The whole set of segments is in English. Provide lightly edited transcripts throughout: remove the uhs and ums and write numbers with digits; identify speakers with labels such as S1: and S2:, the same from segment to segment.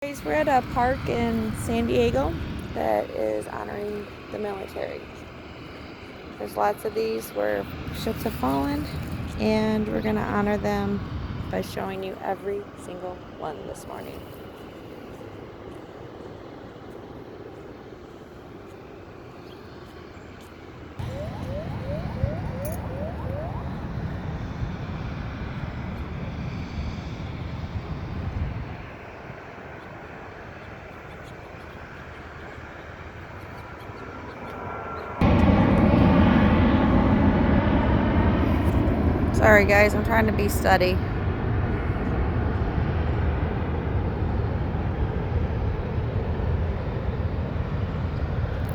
S1: Guys, we're at a park in San Diego that is honoring the military. There's lots of these where ships have fallen, and we're going to honor them by showing you every single one this morning. Sorry guys, I'm trying to be steady.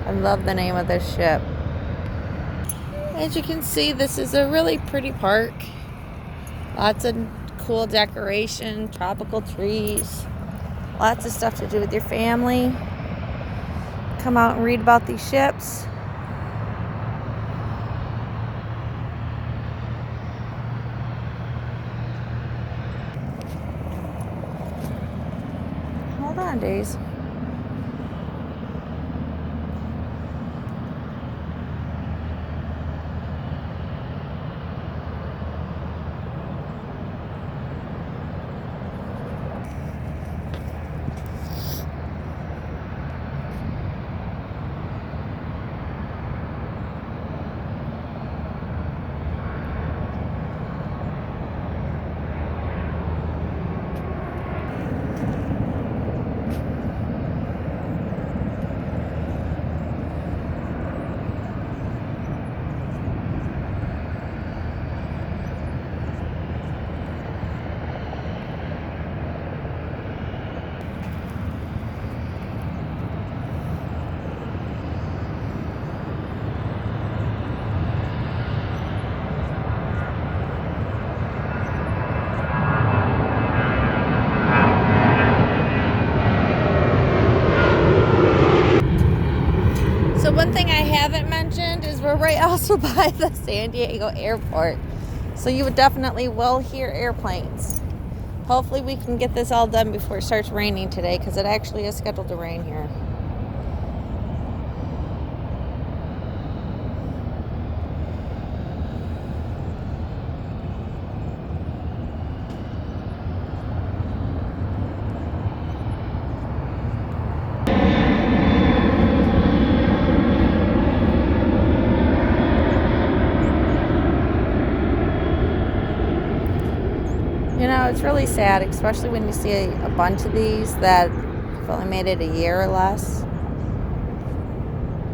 S1: I love the name of this ship. As you can see, this is a really pretty park. Lots of cool decoration, tropical trees, lots of stuff to do with your family. Come out and read about these ships. Hold on, Days. So one thing I haven't mentioned is we're right also by the San Diego airport. So you would definitely will hear airplanes. Hopefully we can get this all done before it starts raining today, because it actually is scheduled to rain here. You know, it's really sad, especially when you see a bunch of these that have only made it a year or less.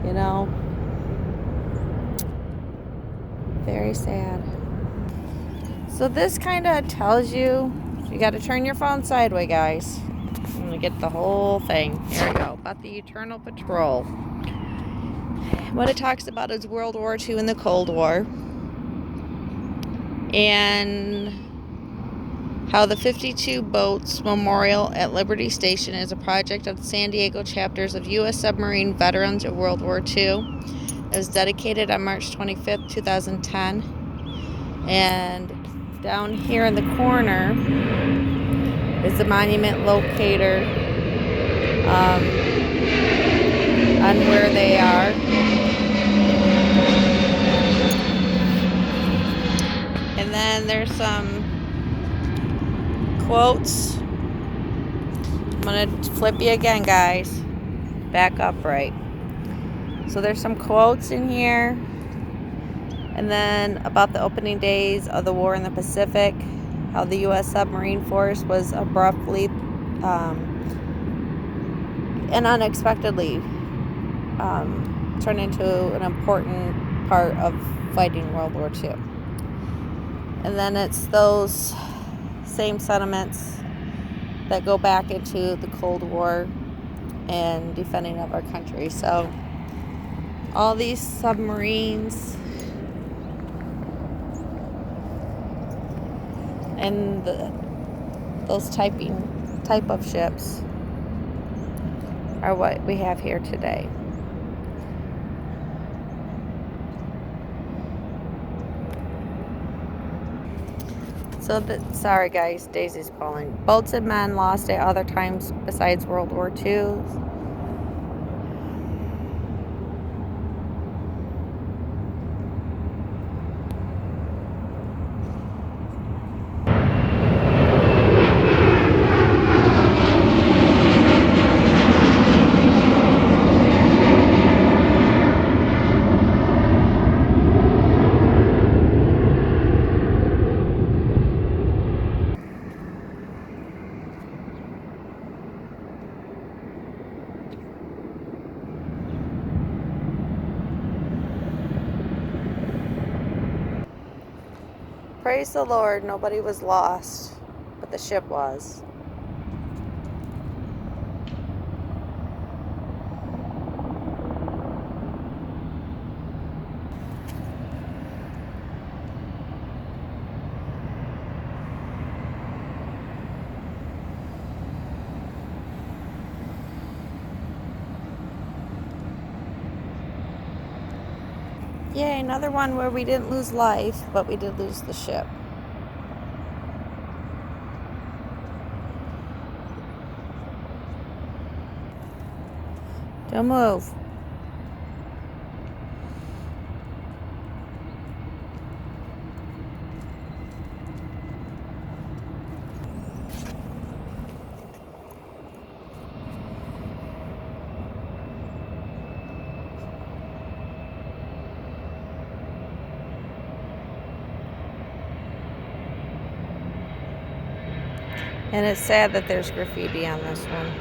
S1: You know, very sad. So this kind of tells you got to turn your phone sideways, guys. I'm going to get the whole thing. Here we go. About the Eternal Patrol. What it talks about is World War II and the Cold War. And how the 52 boats memorial at Liberty Station is a project of the San Diego chapters of U.S. submarine veterans of World War II. It was dedicated on March 25th, 2010. And down here in the corner is the monument locator on where they are. And then there's some quotes. I'm going to flip you again, guys. Back upright. So there's some quotes in here. And then about the opening days of the war in the Pacific, how the U.S. submarine force was abruptly and unexpectedly turned into an important part of fighting World War II. And then it's those same sentiments that go back into the Cold War and defending of our country. So all these submarines and those type of ships are what we have here today. Sorry guys, Daisy's calling. Boats and men lost at other times besides World War II. Praise the Lord, nobody was lost, but the ship was. Yay, another one where we didn't lose life, but we did lose the ship. Don't move. And it's sad that there's graffiti on this one.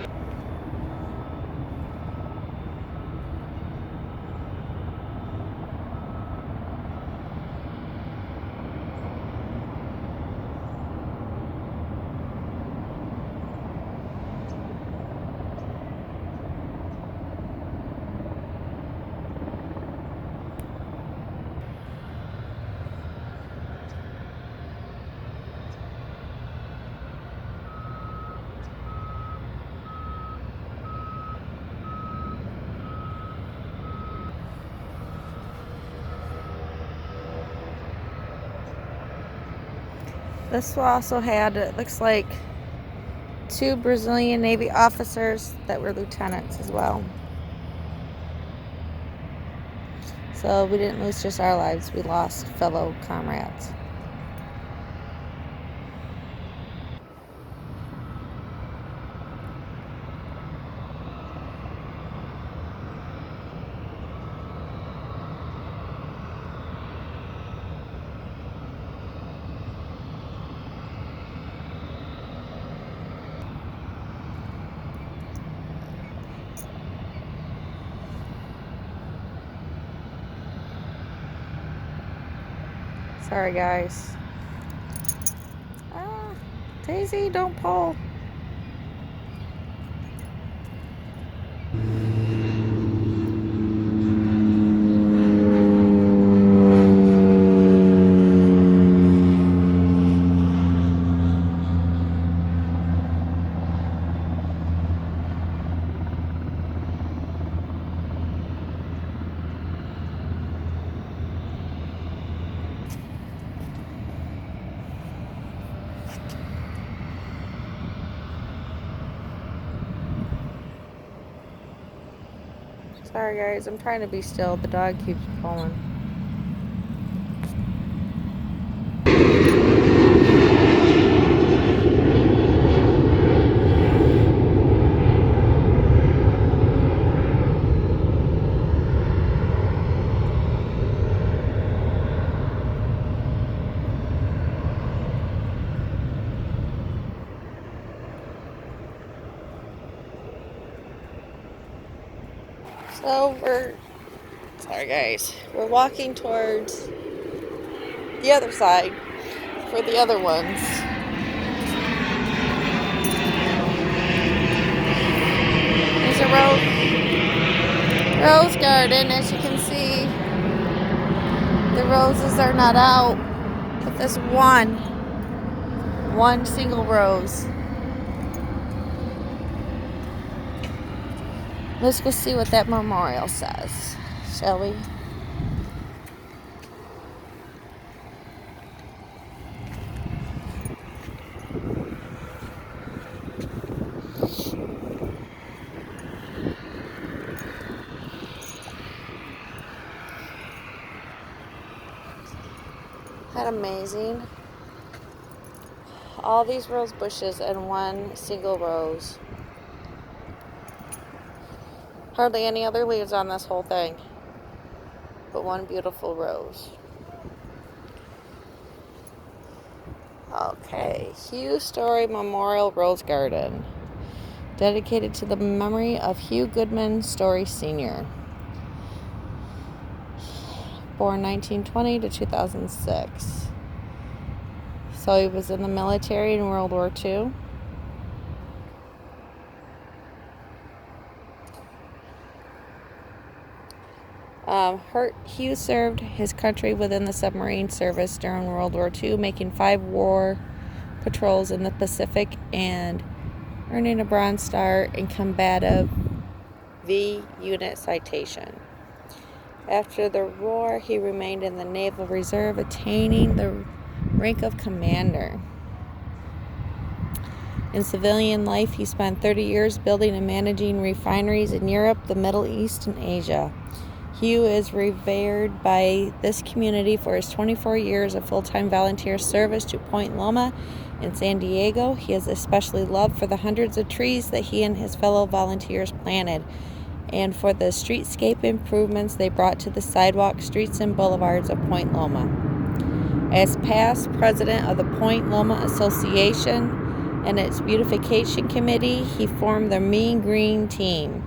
S1: This also had, it looks like, 2 Brazilian Navy officers that were lieutenants as well. So we didn't lose just our lives, we lost fellow comrades. Sorry guys. Ah, Daisy, don't pull. Sorry guys, I'm trying to be still. The dog keeps pulling. So sorry guys, we're walking towards the other side for the other ones. There's a rose garden, as you can see. The roses are not out, but there's one single rose. Let's go see what that memorial says, shall we? amazing? All these rose bushes in one single rose. Hardly any other leaves on this whole thing, but one beautiful rose. Okay, Hugh Story Memorial Rose Garden, dedicated to the memory of Hugh Goodman Story Sr., born 1920 to 2006. So he was in the military in World War II. Hugh served his country within the submarine service during World War II, making 5 war patrols in the Pacific and earning a Bronze Star in Combative V Unit citation. After the war, he remained in the Naval Reserve, attaining the rank of commander. In civilian life, he spent 30 years building and managing refineries in Europe, the Middle East, and Asia. Hugh is revered by this community for his 24 years of full-time volunteer service to Point Loma in San Diego. He is especially loved for the hundreds of trees that he and his fellow volunteers planted, and for the streetscape improvements they brought to the sidewalks, streets, and boulevards of Point Loma. As past president of the Point Loma Association and its beautification committee, he formed the Mean Green team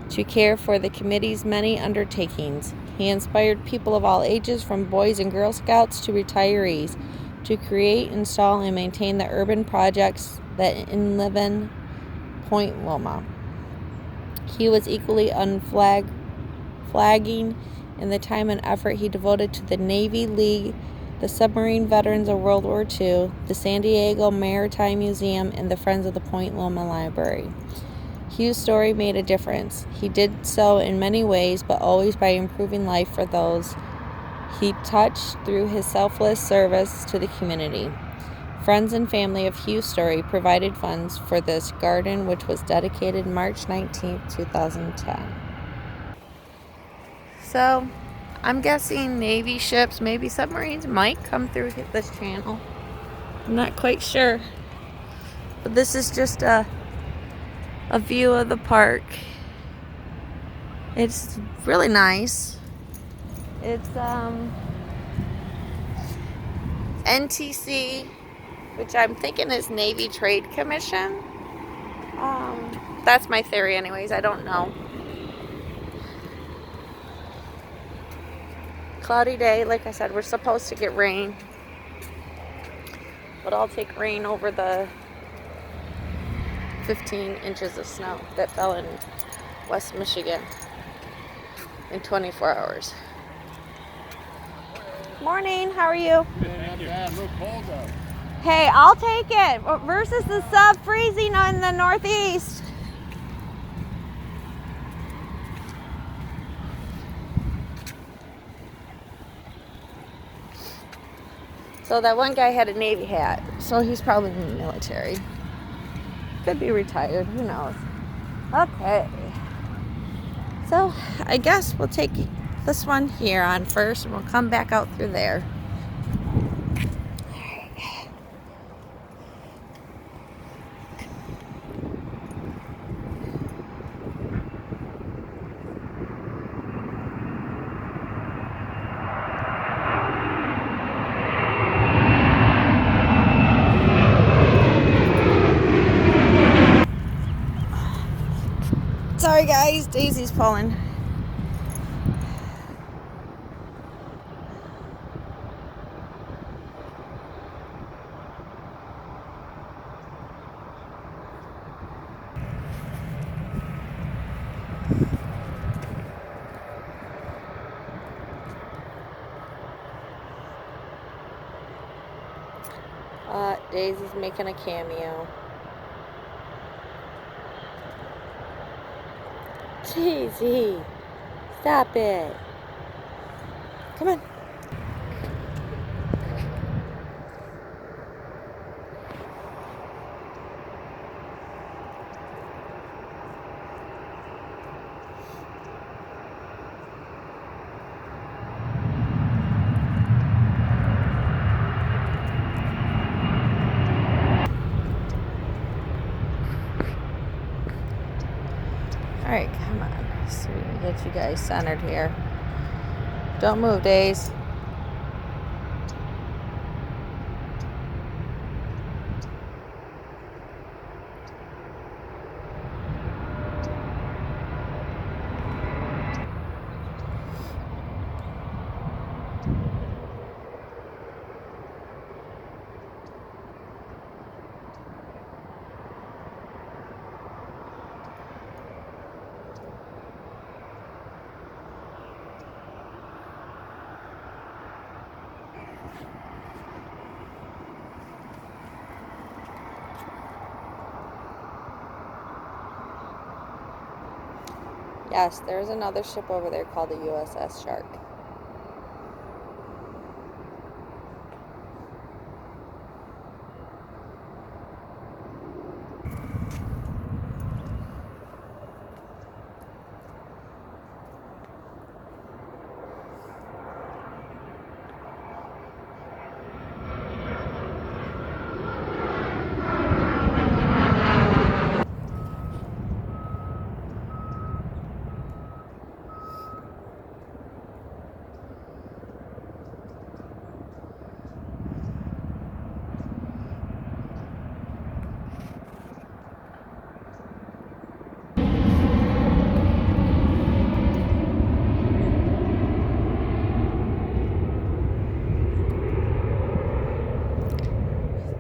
S1: to care for the committee's many undertakings. He inspired people of all ages, from Boys and Girl Scouts to retirees, to create, install, and maintain the urban projects that enliven Point Loma. He was equally unflagging in the time and effort he devoted to the Navy League, the Submarine Veterans of World War II, the San Diego Maritime Museum, and the Friends of the Point Loma Library. Hugh's story made a difference. He did so in many ways, but always by improving life for those he touched through his selfless service to the community. Friends and family of Hugh Story provided funds for this garden, which was dedicated March 19, 2010. So, I'm guessing Navy ships, maybe submarines, might come through this channel. I'm not quite sure. But this is just a view of the park. It's really nice. It's NTC, which I'm thinking is Navy Trade Commission. That's my theory anyways, I don't know. Cloudy day, like I said, we're supposed to get rain. But I'll take rain over the 15 inches of snow that fell in West Michigan in 24 hours. Morning, how are you?
S2: Yeah, a little cold though.
S1: Hey, I'll take it versus the sub-freezing in the Northeast. So that one guy had a Navy hat, so he's probably in the military. Could be retired, who knows. Okay. So I guess we'll take this one here on first, and we'll come back out through there. Sorry guys, Daisy's pulling. Daisy's making a cameo. Daisy, stop it. Come on. Alright, come on. So we can get you guys centered here. Don't move, Days. Yes, there's another ship over there called the USS Shark.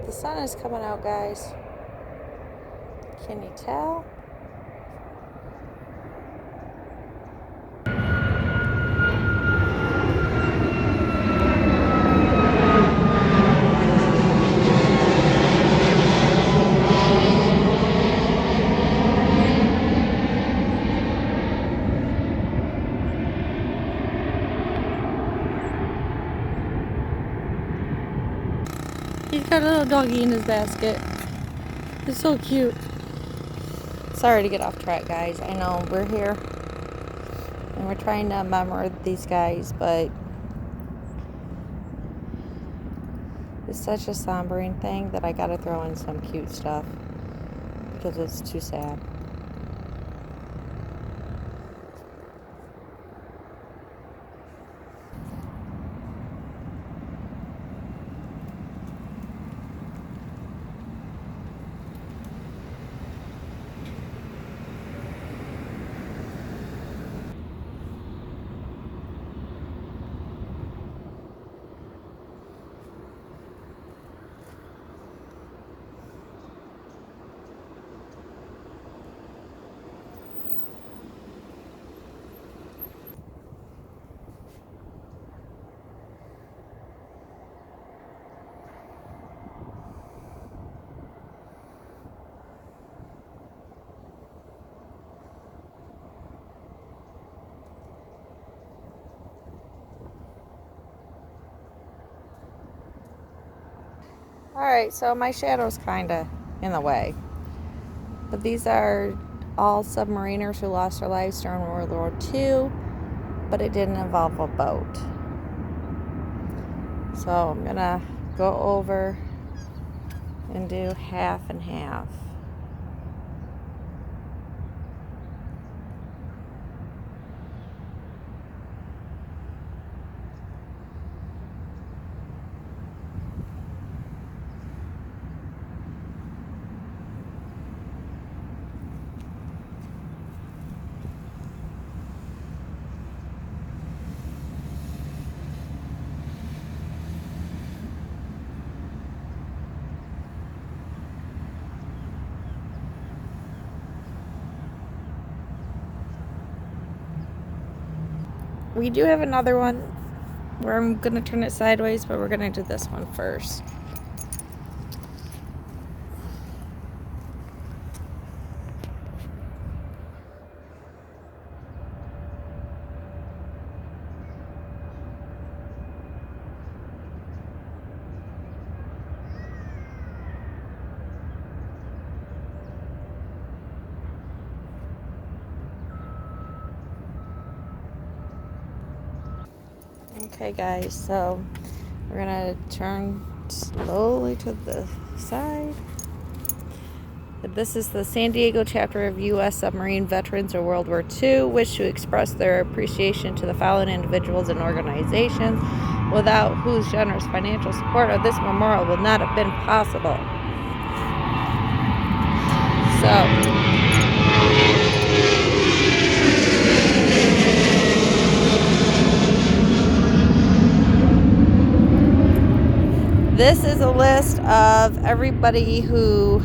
S1: The sun is coming out, guys. Can you tell? He's got a little doggy in his basket. It's so cute. Sorry to get off track, guys. I know we're here and we're trying to memorize these guys, but it's such a sombering thing that I gotta throw in some cute stuff because it's too sad. Alright, so my shadow's kind of in the way. But these are all submariners who lost their lives during World War II, but it didn't involve a boat. So I'm going to go over and do half and half. We do have another one where I'm going to turn it sideways, but we're going to do this one first. Okay guys, so we're gonna turn slowly to the side This is the San Diego chapter of U.S. Submarine Veterans of World War II, wish to express their appreciation to the following individuals and organizations, without whose generous financial support of this memorial would not have been possible. So, this is a list of everybody who,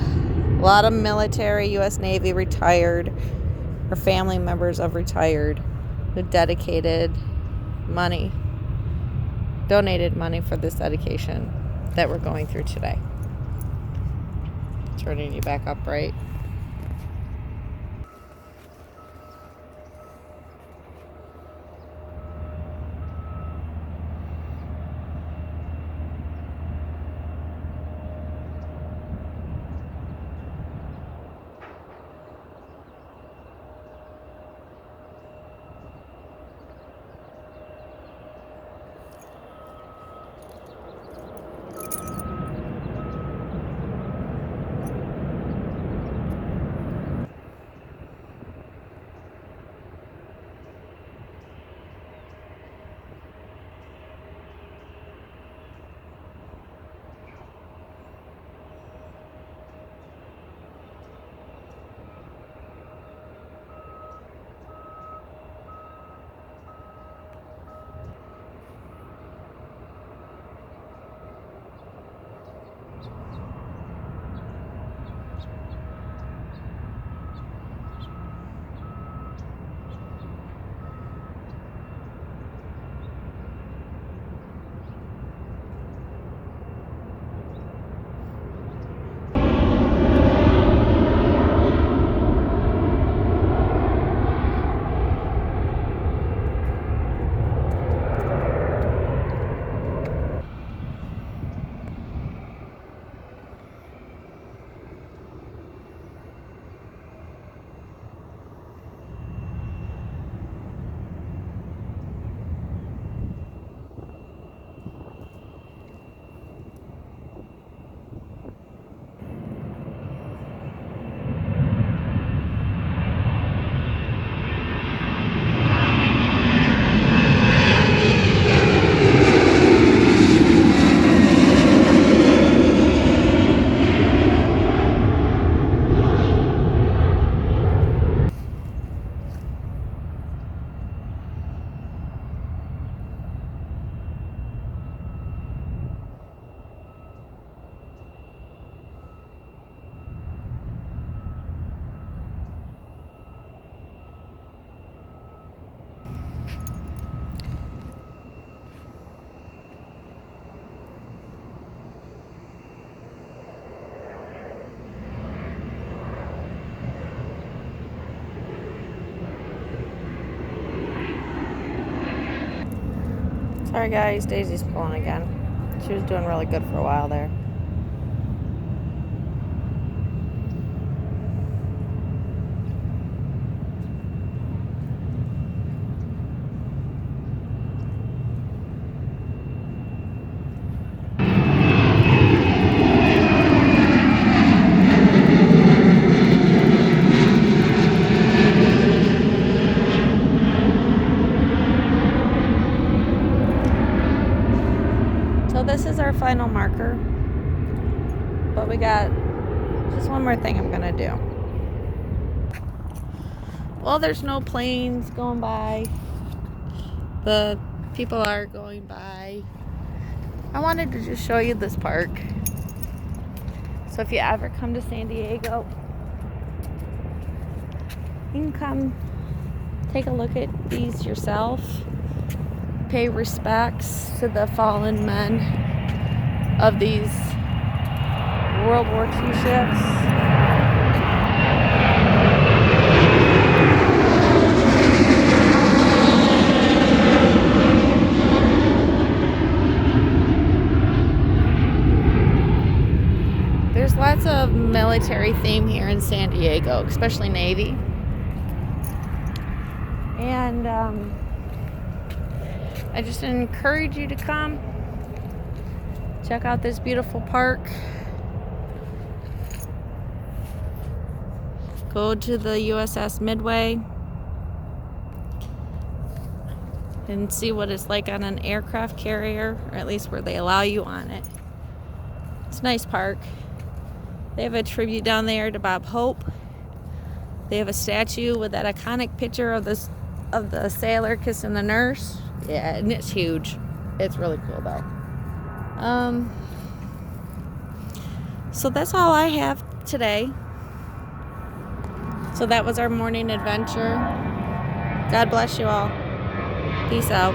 S1: a lot of military, U.S. Navy retired, or family members of retired, who dedicated money, donated money for this dedication that we're going through today. Turning you back up, right? Sorry guys, Daisy's pulling again. She was doing really good for a while there. So this is our final marker, but we got just one more thing I'm gonna do. Well, there's no planes going by. The people are going by. I wanted to just show you this park. So if you ever come to San Diego, you can come take a look at these yourself. Pay respects to the fallen men of these World War II ships. There's lots of military theme here in San Diego, especially Navy. And I just encourage you to come check out this beautiful park. Go to the USS Midway and see what it's like on an aircraft carrier, or at least where they allow you on it. It's a nice park. They have a tribute down there to Bob Hope. They have a statue with that iconic picture of the sailor kissing the nurse. Yeah, and it's huge. It's really cool though. So that's all I have today. So that was our morning adventure. God bless you all. Peace out.